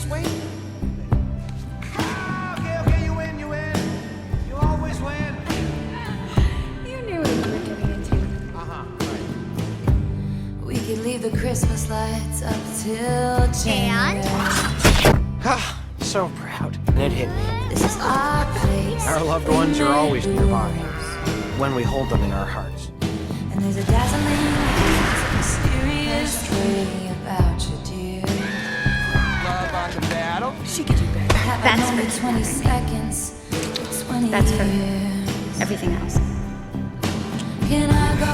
wait. Okay, you win. You always win. You knew what you were getting into. Right. We could leave the Christmas lights up till January. Ah, so proud. And it hit me. This is our place. Our loved ones are always nearby when we hold them in our hearts. And there's a dazzling, mysterious way about you, dear. Love on the battle. She could do better. That's for 20 seconds, 20 That's for years. everything else. Can I go?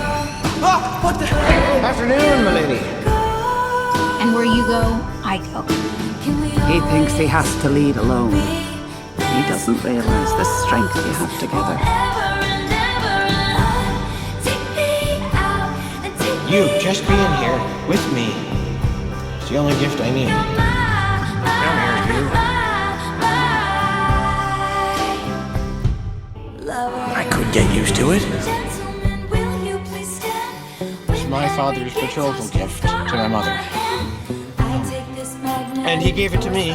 Oh, what the? Afternoon, milady. And where you go, I go. Can we He thinks he has to lead alone. be He doesn't realize the strength you have together. You just being here with me is the only gift I need. Come here, you. I could get used to it. It's my father's betrothal gift to my mother. And he gave it to me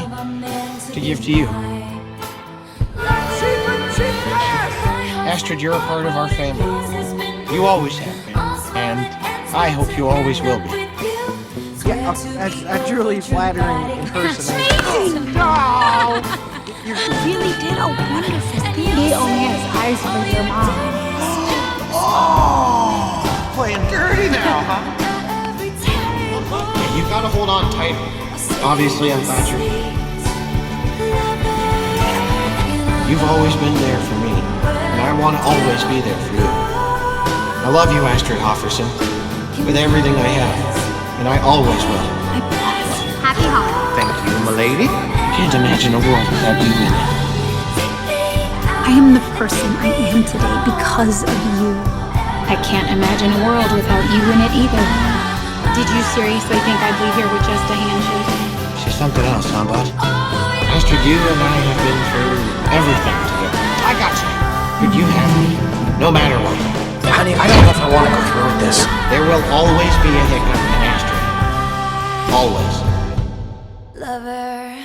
to give to you. Astrid, you're a part of our family. You always have been. And I hope you always will be. Yeah, that's a truly flattering impersonation. You really did a wonderful thing. He only has eyes for your mom. Oh, playing dirty now, huh? Yeah, you gotta hold on tight. Obviously, I'm glad you're here. You've always been there for me, and I want to always be there for you. I love you, Astrid Hofferson, with everything I have, and I always will. Happy holidays. Thank you, milady. Can't imagine a world without you in it. I am the person I am today because of you. I can't imagine a world without you in it either. Did you seriously think I'd leave here with just a handshake? She's something else, huh, bud? Astrid, you and I have been through everything together. I got you. But you have me, no matter what. Honey, I don't know if I want to go through with this. There will always be a hiccup in Astrid. Always. Lover?